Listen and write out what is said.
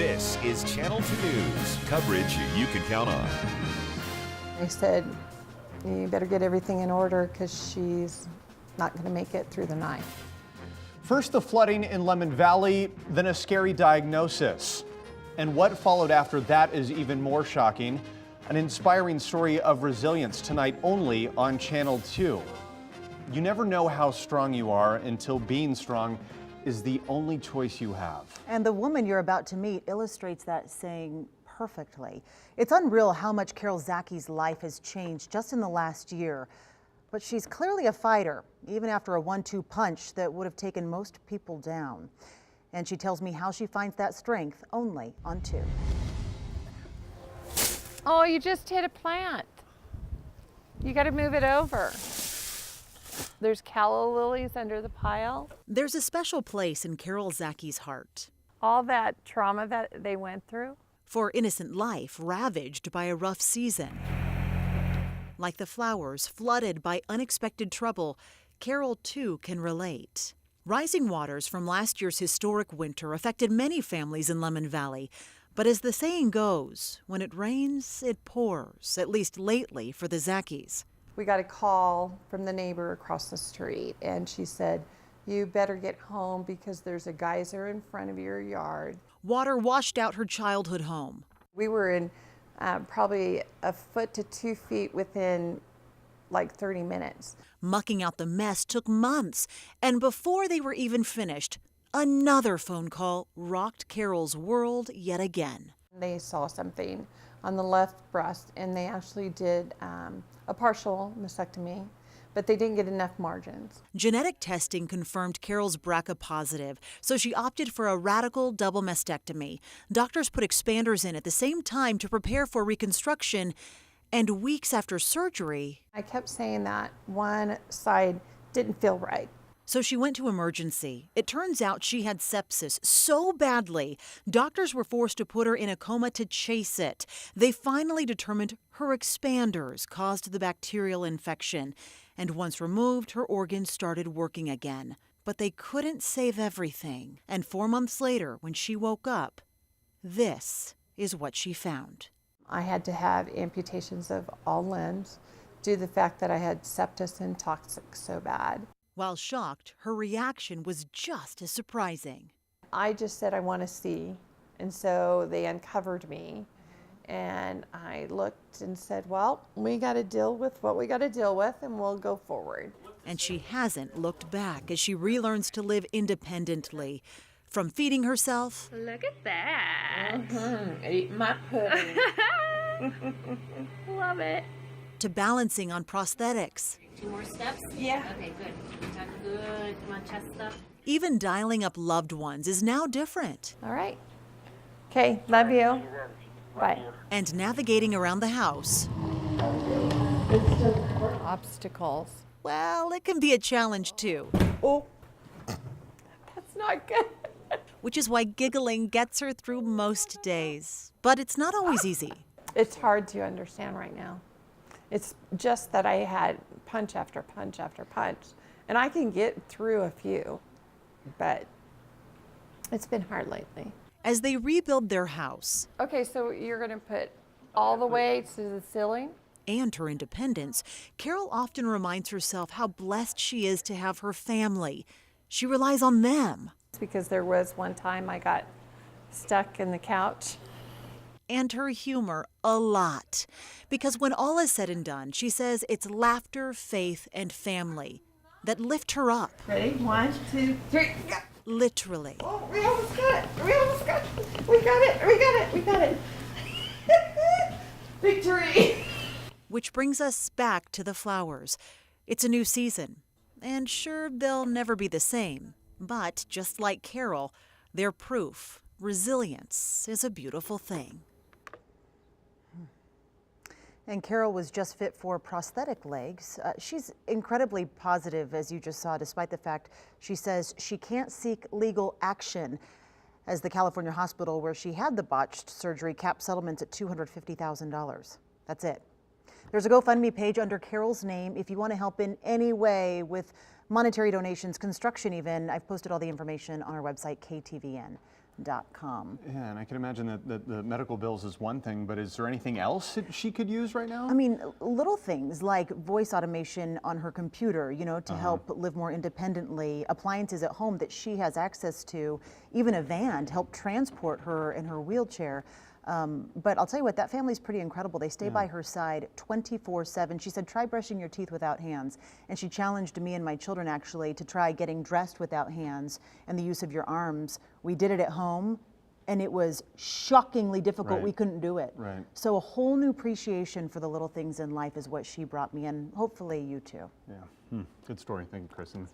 This is Channel 2 News, coverage you can count on. They said, you better get everything in order because she's not going to make it through the night. First, the flooding in Lemmon Valley, then a scary diagnosis. And what followed after that is even more shocking. An inspiring story of resilience tonight only on Channel 2. You never know how strong you are until being strong is the only choice you have. And the woman you're about to meet illustrates that saying perfectly. It's unreal how much Carol Zacche's life has changed just in the last year. But she's clearly a fighter, even after a 1-2 punch that would have taken most people down. And she tells me how she finds that strength only on 2. Oh, you just hit a plant. You got to move it over. There's calla lilies under the pile. There's a special place in Carol Zacche's heart. All that trauma that they went through. For innocent life ravaged by a rough season. Like the flowers flooded by unexpected trouble, Carol too can relate. Rising waters from last year's historic winter affected many families in Lemmon Valley. But as the saying goes, when it rains, it pours, at least lately for the Zacches. We got a call from the neighbor across the street, and she said, you better get home because there's a geyser in front of your yard. Water washed out her childhood home. We were in probably a foot to 2 feet within like 30 minutes. Mucking out the mess took months, and before they were even finished, another phone call rocked Carol's world yet again. They saw something on the left breast, and they actually did a partial mastectomy, but they didn't get enough margins. Genetic testing confirmed Carol's BRCA positive, so she opted for a radical double mastectomy. Doctors put expanders in at the same time to prepare for reconstruction, and weeks after surgery, I kept saying that one side didn't feel right. So she went to emergency. It turns out she had sepsis so badly, doctors were forced to put her in a coma to chase it. They finally determined her expanders caused the bacterial infection. And once removed, her organs started working again. But they couldn't save everything. And 4 months later, when she woke up, this is what she found. I had to have amputations of all limbs due to the fact that I had sepsis and toxic so bad. While shocked, her reaction was just as surprising. I just said, I want to see. And so they uncovered me. And I looked and said, well, we got to deal with what we got to deal with, and we'll go forward. And she hasn't looked back as she relearns to live independently. From feeding herself. Look at that. Eat my pudding. Love it. To balancing on prosthetics. 2 more steps? Yeah. Okay, good. Good. Come on, chest up. Even dialing up loved ones is now different. All right. Okay, love you. Bye. And navigating around the house. Obstacles. Well, it can be a challenge too. Oh, that's not good. Which is why giggling gets her through most days. But it's not always easy. It's hard to understand right now. It's just that I had punch after punch after punch, and I can get through a few, but it's been hard lately. As they rebuild their house. Okay, so you're going to put all the way to the ceiling? And her independence, Carol often reminds herself how blessed she is to have her family. She relies on them. It's because there was one time I got stuck in the couch. And her humor a lot. Because when all is said and done, she says it's laughter, faith, and family that lift her up. Ready? 1, 2, 3, go. Literally. Oh, we almost got it. We almost got it. We got it. We got it. We got it. Victory. Which brings us back to the flowers. It's a new season. And sure, they'll never be the same. But just like Carol, they're proof resilience is a beautiful thing. And Carol was just fit for prosthetic legs. She's incredibly positive, as you just saw, despite the fact she says she can't seek legal action, as the California hospital where she had the botched surgery capped settlements at $250,000. That's it. There's a GoFundMe page under Carol's name if you want to help in any way with monetary donations, construction even. I've posted all the information on our website, KTVN. KTVN.com. Yeah, and I can imagine that the medical bills is one thing, but is there anything else that she could use right now? I mean, little things like voice automation on her computer, you know, to help live more independently, appliances at home that she has access to, even a van to help transport her in her wheelchair. But I'll tell you what, that family's pretty incredible. They stay by her side 24/7. She said, try brushing your teeth without hands. And she challenged me and my children actually to try getting dressed without hands and the use of your arms. We did it at home and it was shockingly difficult. Right. We couldn't do it. Right. So a whole new appreciation for the little things in life is what she brought me, and hopefully you too. Yeah, good story. Thank you, Kristen.